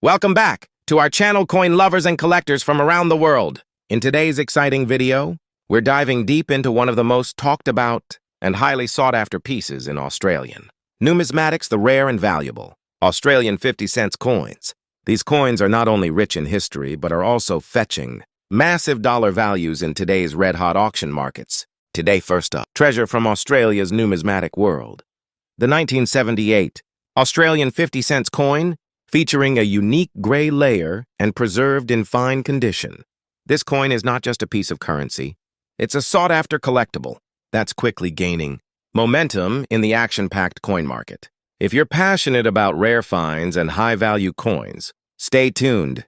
Welcome back to our channel, coin lovers and collectors from around the world. In today's exciting video, we're diving deep into one of the most talked about and highly sought-after pieces in Australian. Numismatics, the rare and valuable. Australian 50-cent coins. These coins are not only rich in history, but are also fetching massive dollar values in today's red-hot auction markets. Today, first up, treasure from Australia's numismatic world. The 1978 Australian 50-cent coin, featuring a unique gray layer and preserved in fine condition. This coin is not just a piece of currency. It's a sought-after collectible that's quickly gaining momentum in the action-packed coin market. If you're passionate about rare finds and high-value coins, stay tuned.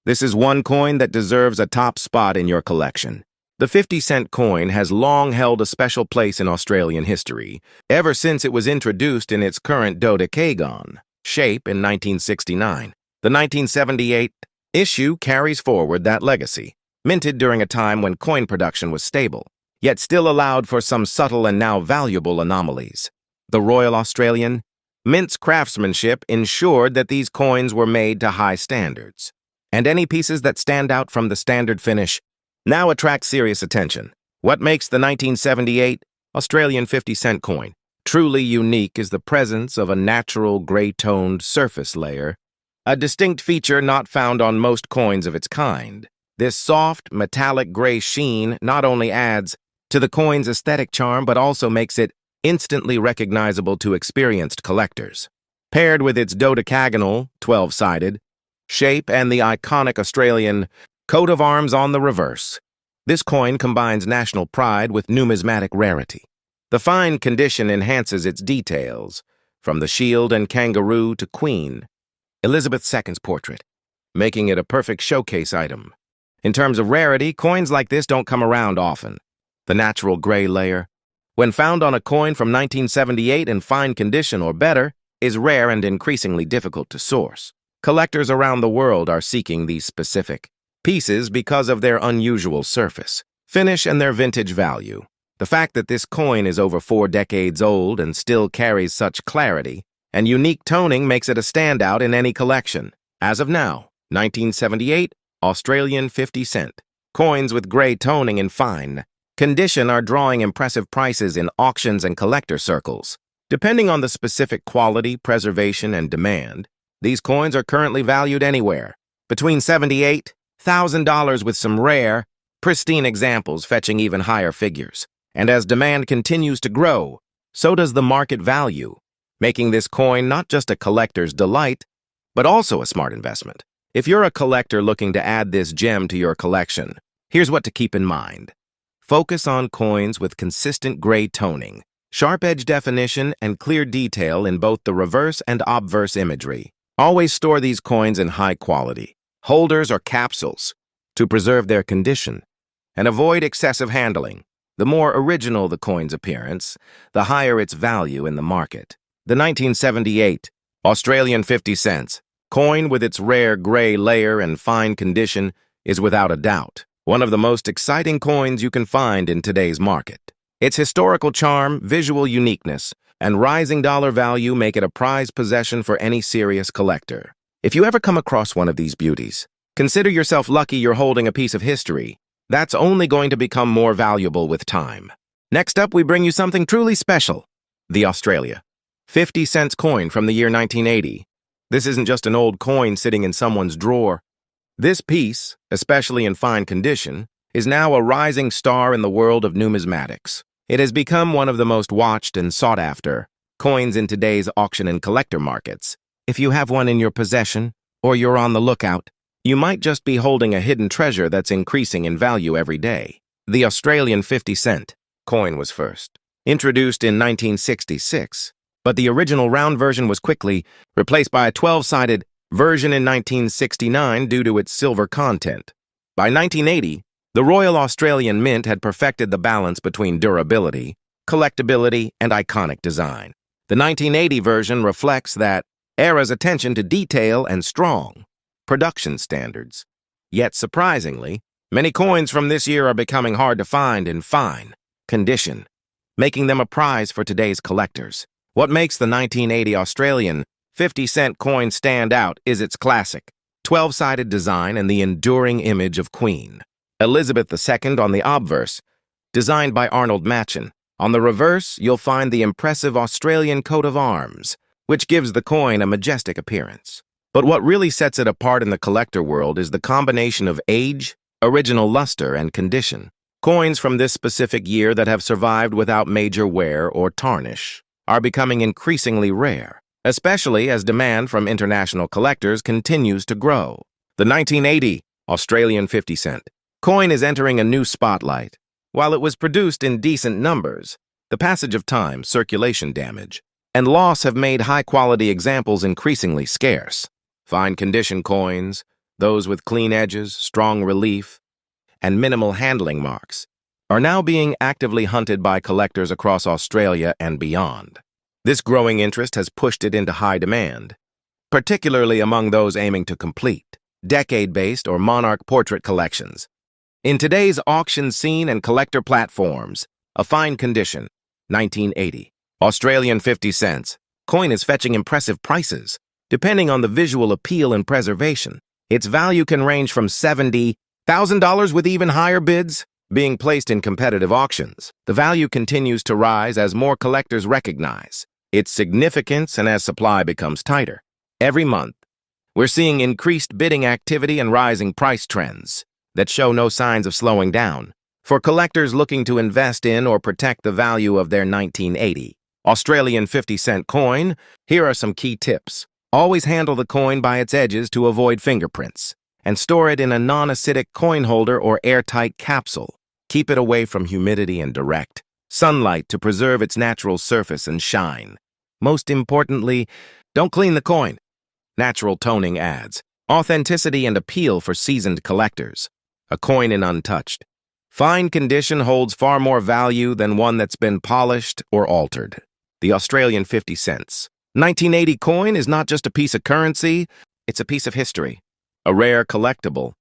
This is one coin that deserves a top spot in your collection. The 50-cent coin has long held a special place in Australian history, ever since it was introduced in its current dodecagon shape in 1969. The 1978 issue carries forward that legacy, minted during a time when coin production was stable, yet still allowed for some subtle and now valuable anomalies. The Royal Australian Mint's craftsmanship ensured that these coins were made to high standards, and any pieces that stand out from the standard finish now attract serious attention. What makes the 1978 Australian 50-cent coin truly unique is the presence of a natural gray-toned surface layer, a distinct feature not found on most coins of its kind. This soft, metallic gray sheen not only adds to the coin's aesthetic charm, but also makes it instantly recognizable to experienced collectors. Paired with its dodecagonal, 12-sided, shape and the iconic Australian coat of arms on the reverse, this coin combines national pride with numismatic rarity. The fine condition enhances its details, from the shield and kangaroo to Queen Elizabeth II's portrait, making it a perfect showcase item. In terms of rarity, coins like this don't come around often. The natural gray layer, when found on a coin from 1978 in fine condition or better, is rare and increasingly difficult to source. Collectors around the world are seeking these specific pieces because of their unusual surface, finish, and their vintage value. The fact that this coin is over 4 decades old and still carries such clarity and unique toning makes it a standout in any collection. As of now, 1978 Australian 50-cent coins with gray toning and fine condition are drawing impressive prices in auctions and collector circles. Depending on the specific quality, preservation, and demand, these coins are currently valued anywhere between $78,000 with some rare, pristine examples fetching even higher figures. And as demand continues to grow, so does the market value, making this coin not just a collector's delight, but also a smart investment. If you're a collector looking to add this gem to your collection, here's what to keep in mind. Focus on coins with consistent gray toning, sharp edge definition, and clear detail in both the reverse and obverse imagery. Always store these coins in high quality holders or capsules to preserve their condition, and avoid excessive handling. The more original the coin's appearance, the higher its value in the market. The 1978 Australian 50 cents coin with its rare gray layer and fine condition is without a doubt one of the most exciting coins you can find in today's market. Its historical charm, visual uniqueness, and rising dollar value make it a prized possession for any serious collector. If you ever come across one of these beauties, consider yourself lucky you're holding a piece of history that's only going to become more valuable with time. Next up, we bring you something truly special. The Australia 50-cent coin from the year 1980. This isn't just an old coin sitting in someone's drawer. This piece, especially in fine condition, is now a rising star in the world of numismatics. It has become one of the most watched and sought-after coins in today's auction and collector markets. If you have one in your possession, or you're on the lookout, you might just be holding a hidden treasure that's increasing in value every day. The Australian 50-cent coin was first introduced in 1966, but the original round version was quickly replaced by a 12-sided version in 1969 due to its silver content. By 1980, the Royal Australian Mint had perfected the balance between durability, collectability, and iconic design. The 1980 version reflects that era's attention to detail and strong production standards. Yet surprisingly, many coins from this year are becoming hard to find in fine condition, making them a prize for today's collectors. What makes the 1980 Australian 50-cent coin stand out is its classic, 12-sided design and the enduring image of Queen Elizabeth II on the obverse, designed by Arnold Machen. On the reverse, you'll find the impressive Australian coat of arms, which gives the coin a majestic appearance. But what really sets it apart in the collector world is the combination of age, original luster, and condition. Coins from this specific year that have survived without major wear or tarnish are becoming increasingly rare, especially as demand from international collectors continues to grow. The 1980 Australian 50-cent coin is entering a new spotlight. While it was produced in decent numbers, the passage of time, circulation damage, and loss have made high-quality examples increasingly scarce. Fine condition coins, those with clean edges, strong relief, and minimal handling marks, are now being actively hunted by collectors across Australia and beyond. This growing interest has pushed it into high demand, particularly among those aiming to complete decade-based or monarch portrait collections. In today's auction scene and collector platforms, a fine condition, 1980, Australian 50 cents, coin is fetching impressive prices. Depending on the visual appeal and preservation, its value can range from $70,000 with even higher bids being placed in competitive auctions. The value continues to rise as more collectors recognize its significance and as supply becomes tighter. Every month, we're seeing increased bidding activity and rising price trends that show no signs of slowing down. For collectors looking to invest in or protect the value of their 1980 Australian 50-cent coin, here are some key tips. Always handle the coin by its edges to avoid fingerprints, and store it in a non-acidic coin holder or airtight capsule. Keep it away from humidity and direct sunlight to preserve its natural surface and shine. Most importantly, don't clean the coin. Natural toning adds authenticity and appeal for seasoned collectors. A coin in untouched, fine condition holds far more value than one that's been polished or altered. The Australian 50 cents 1980 coin is not just a piece of currency, it's a piece of history, a rare collectible,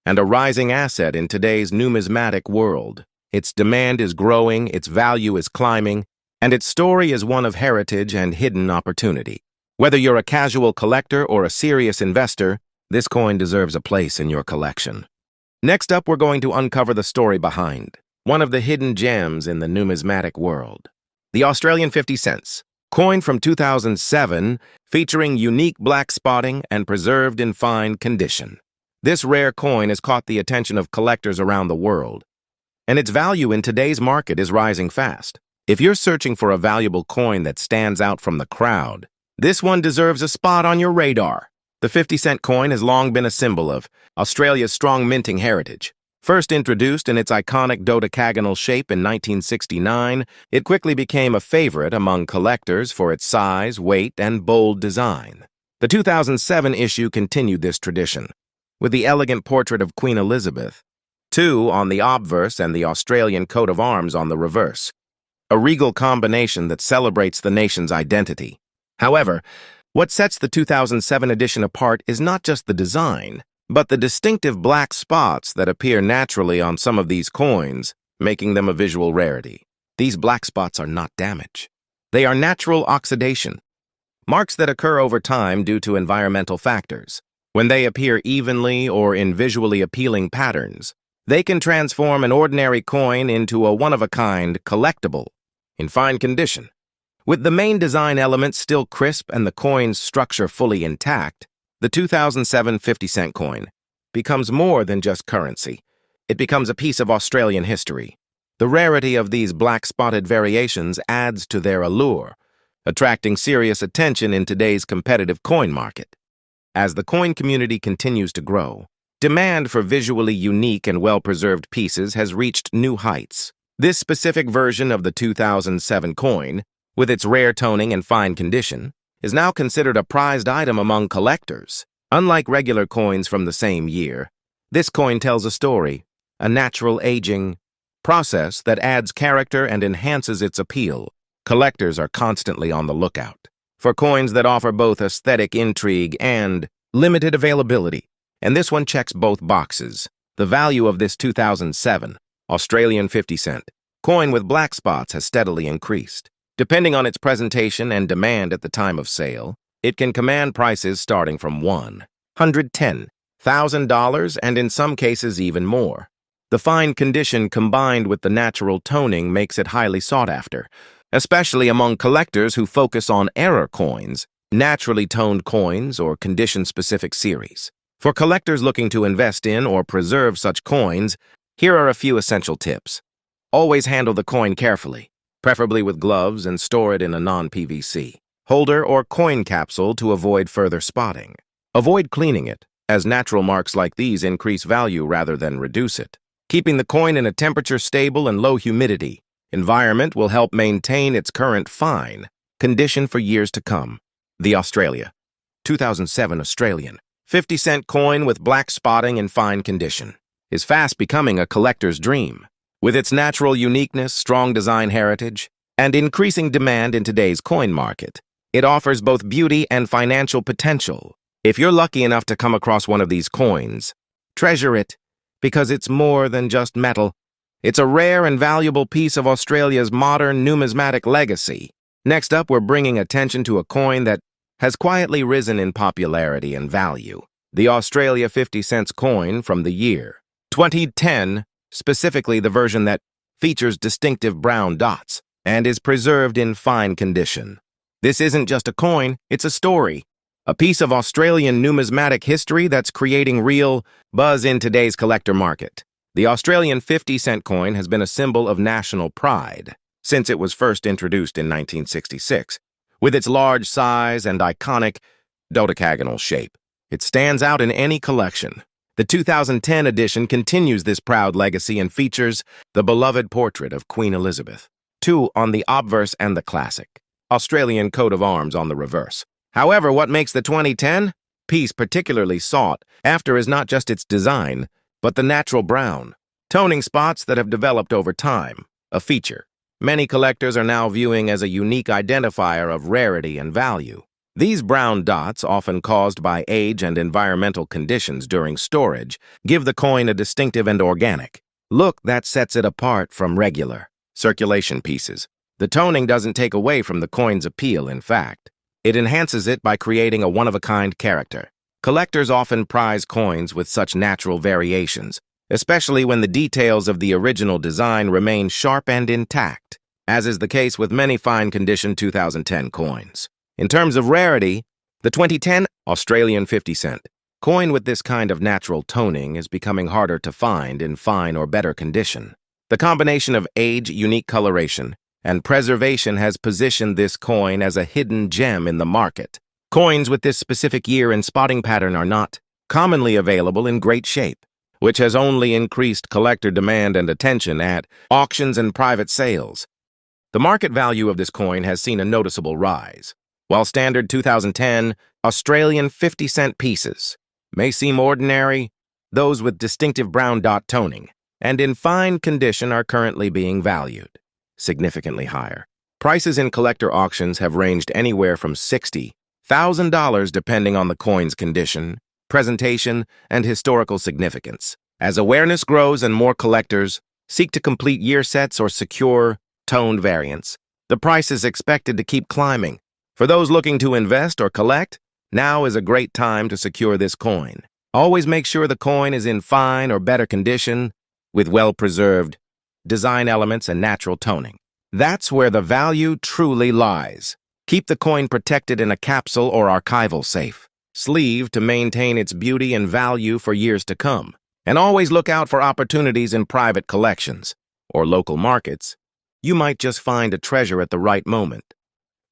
and a rising asset in today's numismatic world. Its demand is growing, its value is climbing, and its story is one of heritage and hidden opportunity. Whether you're a casual collector or a serious investor, this coin deserves a place in your collection. Next up, we're going to uncover the story behind one of the hidden gems in the numismatic world. The Australian 50 cents, coin from 2007, featuring unique black spotting and preserved in fine condition. This rare coin has caught the attention of collectors around the world, and its value in today's market is rising fast. If you're searching for a valuable coin that stands out from the crowd, this one deserves a spot on your radar. The 50-cent coin has long been a symbol of Australia's strong minting heritage. First introduced in its iconic dodecagonal shape in 1969, it quickly became a favorite among collectors for its size, weight, and bold design. The 2007 issue continued this tradition, with the elegant portrait of Queen Elizabeth II on the obverse and the Australian coat of arms on the reverse, a regal combination that celebrates the nation's identity. However, what sets the 2007 edition apart is not just the design, but the distinctive black spots that appear naturally on some of these coins, making them a visual rarity. These black spots are not damage. They are natural oxidation, marks that occur over time due to environmental factors. When they appear evenly or in visually appealing patterns, they can transform an ordinary coin into a one-of-a-kind collectible in fine condition. With the main design elements still crisp and the coin's structure fully intact, the 2007 50-cent coin becomes more than just currency. It becomes a piece of Australian history. The rarity of these black-spotted variations adds to their allure, attracting serious attention in today's competitive coin market. As the coin community continues to grow, demand for visually unique and well-preserved pieces has reached new heights. This specific version of the 2007 coin, with its rare toning and fine condition, is now considered a prized item among collectors. Unlike regular coins from the same year, this coin tells a story, a natural aging process that adds character and enhances its appeal. Collectors are constantly on the lookout for coins that offer both aesthetic intrigue and limited availability, and this one checks both boxes. The value of this 2007 Australian 50 cent coin with black spots has steadily increased. Depending on its presentation and demand at the time of sale, It can command prices starting from $110,000 and in some cases even more. The fine condition combined with the natural toning makes it highly sought after, especially among collectors who focus on error coins, naturally toned coins, or condition-specific series. For collectors looking to invest in or preserve such coins, here are a few essential tips. Always handle the coin carefully, preferably with gloves, and store it in a non-PVC holder or coin capsule to avoid further spotting. Avoid cleaning it, as natural marks like these increase value rather than reduce it. Keeping the coin in a temperature-stable and low humidity environment will help maintain its current fine condition for years to come. The Australia 2007 Australian 50-cent coin with black spotting in fine condition is fast becoming a collector's dream. With its natural uniqueness, strong design heritage, and increasing demand in today's coin market, it offers both beauty and financial potential. If you're lucky enough to come across one of these coins, treasure it, because it's more than just metal. It's a rare and valuable piece of Australia's modern numismatic legacy. Next up, we're bringing attention to a coin that has quietly risen in popularity and value. The Australia 50-cent coin from the year 2010, specifically the version that features distinctive brown dots and is preserved in fine condition. This isn't just a coin, it's a story. A piece of Australian numismatic history that's creating real buzz in today's collector market. The Australian 50-cent coin has been a symbol of national pride since it was first introduced in 1966. With its large size and iconic dodecagonal shape, it stands out in any collection. The 2010 edition continues this proud legacy and features the beloved portrait of Queen Elizabeth II on the obverse and the classic Australian coat of arms on the reverse. However, what makes the 2010 piece particularly sought after is not just its design, but the natural brown toning spots that have developed over time, a feature many collectors are now viewing as a unique identifier of rarity and value. These brown dots, often caused by age and environmental conditions during storage, give the coin a distinctive and organic look that sets it apart from regular circulation pieces. The toning doesn't take away from the coin's appeal, in fact. It enhances it by creating a one-of-a-kind character. Collectors often prize coins with such natural variations, especially when the details of the original design remain sharp and intact, as is the case with many fine-condition 2010 coins. In terms of rarity, the 2010 Australian 50-cent coin with this kind of natural toning is becoming harder to find in fine or better condition. The combination of age, unique coloration, and preservation has positioned this coin as a hidden gem in the market. Coins with this specific year and spotting pattern are not commonly available in great shape, which has only increased collector demand and attention at auctions and private sales. The market value of this coin has seen a noticeable rise. While standard 2010 Australian 50-cent pieces may seem ordinary, those with distinctive brown dot toning and in fine condition are currently being valued significantly higher. Prices in collector auctions have ranged anywhere from $60,000 depending on the coin's condition, presentation, and historical significance. As awareness grows and more collectors seek to complete year sets or secure toned variants, the price is expected to keep climbing. For those looking to invest or collect, now is a great time to secure this coin. Always make sure the coin is in fine or better condition with well-preserved design elements and natural toning. That's where the value truly lies. Keep the coin protected in a capsule or archival safe sleeve to maintain its beauty and value for years to come. And always look out for opportunities in private collections or local markets. You might just find a treasure at the right moment.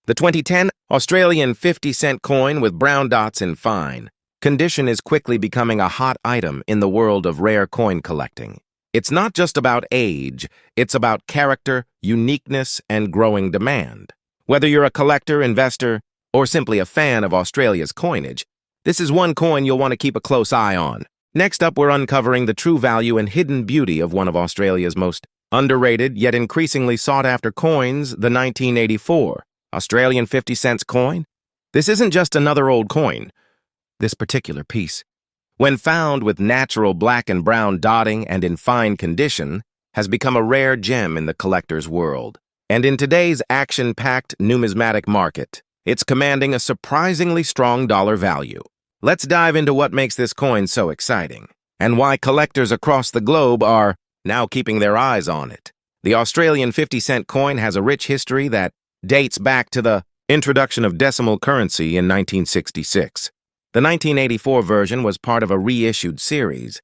The 2010 Australian 50-cent coin with brown dots in fine condition is quickly becoming a hot item in the world of rare coin collecting. It's not just about age, it's about character, uniqueness, and growing demand. Whether you're a collector, investor, or simply a fan of Australia's coinage, this is one coin you'll want to keep a close eye on. Next up, we're uncovering the true value and hidden beauty of one of Australia's most underrated yet increasingly sought-after coins, the 1984 Australian 50-cent coin. This isn't just another old coin. This particular piece, when found with natural black and brown dotting and in fine condition, has become a rare gem in the collector's world. And in today's action-packed numismatic market, it's commanding a surprisingly strong dollar value. Let's dive into what makes this coin so exciting, and why collectors across the globe are now keeping their eyes on it. The Australian 50-cent coin has a rich history that dates back to the introduction of decimal currency in 1966. The 1984 version was part of a reissued series,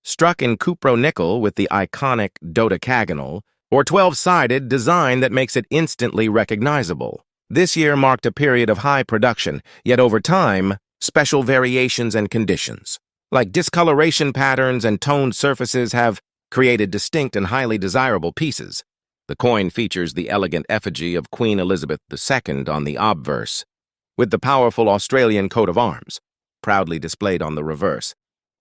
struck in cupro-nickel with the iconic dodecagonal, or 12-sided design that makes it instantly recognizable. This year marked a period of high production, yet over time, special variations and conditions, like discoloration patterns and toned surfaces, have created distinct and highly desirable pieces. The coin features the elegant effigy of Queen Elizabeth II on the obverse, with the powerful Australian coat of arms proudly displayed on the reverse,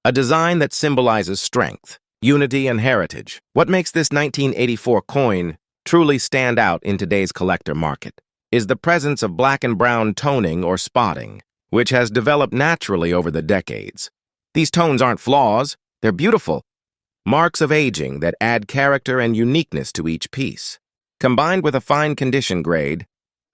a design that symbolizes strength, unity, and heritage. What makes this 1984 coin truly stand out in today's collector market is the presence of black and brown toning or spotting, which has developed naturally over the decades. These tones aren't flaws, they're beautiful marks of aging that add character and uniqueness to each piece. Combined with a fine condition grade,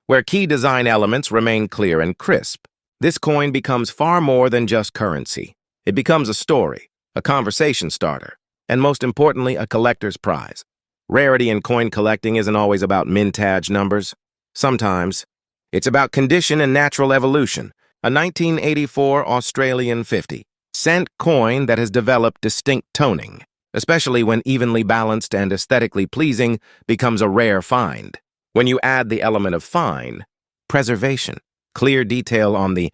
where key design elements remain clear and crisp, this coin becomes far more than just currency. It becomes a story, a conversation starter, and most importantly, a collector's prize. Rarity in coin collecting isn't always about mintage numbers. Sometimes, it's about condition and natural evolution. A 1984 Australian 50-cent coin that has developed distinct toning, especially when evenly balanced and aesthetically pleasing, becomes a rare find. When you add the element of fine preservation, clear detail on the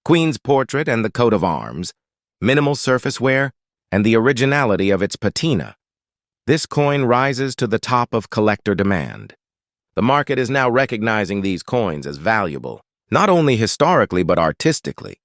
Queen's portrait and the coat of arms, minimal surface wear, and the originality of its patina, this coin rises to the top of collector demand. The market is now recognizing these coins as valuable, not only historically but artistically.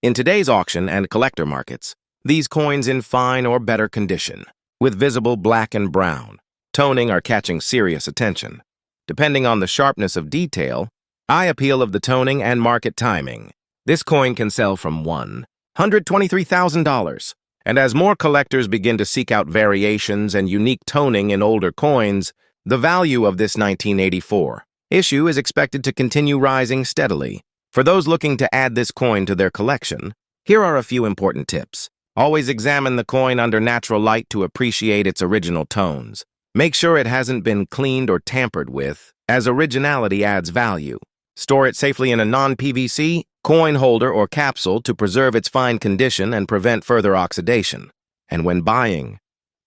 In today's auction and collector markets, these coins in fine or better condition, with visible black and brown toning, are catching serious attention. Depending on the sharpness of detail, eye appeal of the toning, and market timing, this coin can sell from $123,000. And as more collectors begin to seek out variations and unique toning in older coins, the value of this 1984 issue is expected to continue rising steadily. For those looking to add this coin to their collection, here are a few important tips. Always examine the coin under natural light to appreciate its original tones. Make sure it hasn't been cleaned or tampered with, as originality adds value. Store it safely in a non-PVC coin holder or capsule to preserve its fine condition and prevent further oxidation. And when buying,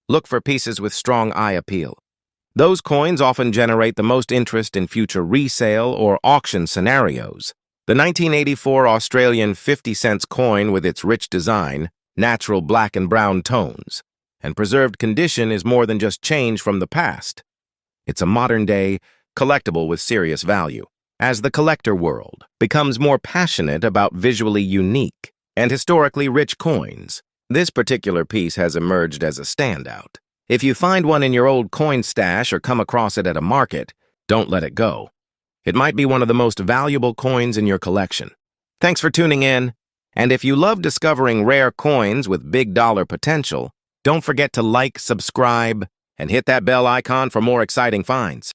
look for pieces with strong eye appeal. Those coins often generate the most interest in future resale or auction scenarios. The 1984 Australian 50-cent coin, with its rich design, natural black and brown tones, and preserved condition, is more than just change from the past. It's a modern-day collectible with serious value. As the collector world becomes more passionate about visually unique and historically rich coins, this particular piece has emerged as a standout. If you find one in your old coin stash or come across it at a market, don't let it go. It might be one of the most valuable coins in your collection. Thanks for tuning in, and if you love discovering rare coins with big dollar potential, don't forget to like, subscribe, and hit that bell icon for more exciting finds.